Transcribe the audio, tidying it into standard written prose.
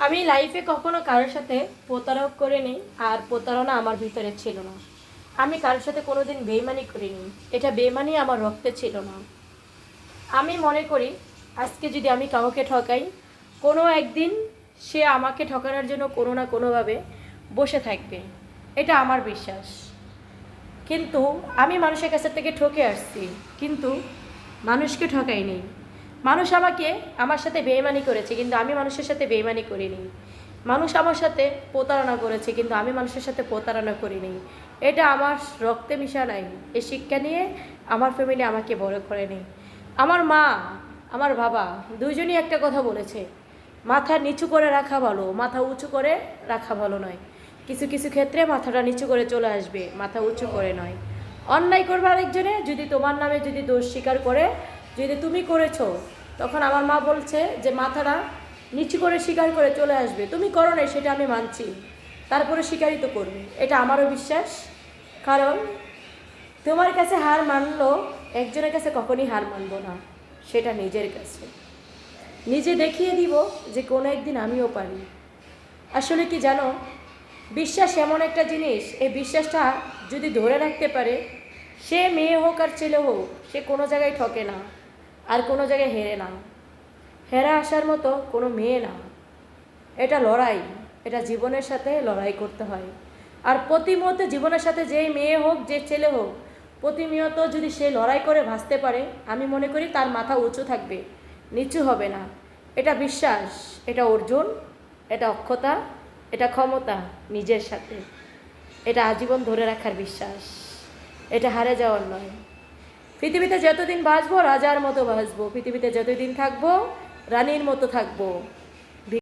আমি লাইফে কখনো কারোর সাথে প্রতারক করিনি, আর প্রতারণা আমার ভিতরে ছিল না। আমি কারোর সাথে কোনোদিন বেইমানি করিনি, এটা বেইমানি আমার রক্তে ছিল না। আমি মনে করি আজকে যদি আমি কাউকে ঠকাই, কোনো একদিন সে আমাকে ঠকানোর জন্য কোনো না কোনোভাবে বসে থাকবে, এটা আমার বিশ্বাস। কিন্তু আমি মানুষের কাছে থেকে ঠকে আসছি, কিন্তু মানুষকে ঠকাইনি। মানুষ আমাকে আমার সাথে বেইমানি করেছে, কিন্তু আমি মানুষের সাথে বেইমানি করিনি। মানুষ আমার সাথে প্রতারণা করেছে, কিন্তু আমি মানুষের সাথে প্রতারণা করিনি। এটা আমার রক্তে মিশা নাই। এই শিক্ষা নিয়ে আমার ফ্যামিলি আমাকে বড় করেনি। আমার মা, আমার বাবা দুইজনই একটা কথা বলেছে, মাথা নিচু করে রাখা ভালো, মাথা উঁচু করে রাখা ভালো নয়। কিছু কিছু ক্ষেত্রে মাথাটা নিচু করে চলে আসবে, মাথা উঁচু করে নয়। অন্যায় করবে আরেকজনে, যদি তোমার নামে যদি দোষ স্বীকার করে, যদি তুমি করেছো, তখন আমার মা বলছে যে মাথাটা নিচু করে স্বীকার করে চলে আসবে। তুমি করো না, সেটা আমি মানছি, তারপরে স্বীকারই তো করবে, এটা আমারও বিশ্বাস। কারণ তোমার কাছে হার মানলো, একজনের কাছে কখনই হার মানবো না, সেটা নিজের কাছে। নিজে দেখিয়ে দিব যে কোনো একদিন আমিও পারি। আসলে কি জানো, বিশ্বাস এমন একটা জিনিস, এই বিশ্বাসটা যদি ধরে রাখতে পারে, সে মেয়ে হোক আর ছেলে হোক, সে কোনো জায়গায় ঠকে না, আর কোনো জায়গায় হেরে না। হেরা আসার মতো কোনো মেয়ে না। এটা লড়াই, এটা জীবনের সাথে লড়াই করতে হয়। আর প্রতিনিয়ত জীবনের সাথে যেই মেয়ে হোক যে ছেলে হোক, প্রতিনিয়ত যদি সে লড়াই করে ভাসতে পারে, আমি মনে করি তার মাথা উঁচু থাকবে, নিচু হবে না। এটা বিশ্বাস, এটা অর্জন, এটা অক্ষতা, এটা ক্ষমতা নিজের সাথে। এটা আজীবন ধরে রাখার বিশ্বাস, এটা হারে যাওয়ার নয়। পৃথিবীতে যতদিন বাঁচবো রাজার মতো বাঁচবো, পৃথিবীতে যতদিন থাকবো রানীর মতো থাকবো।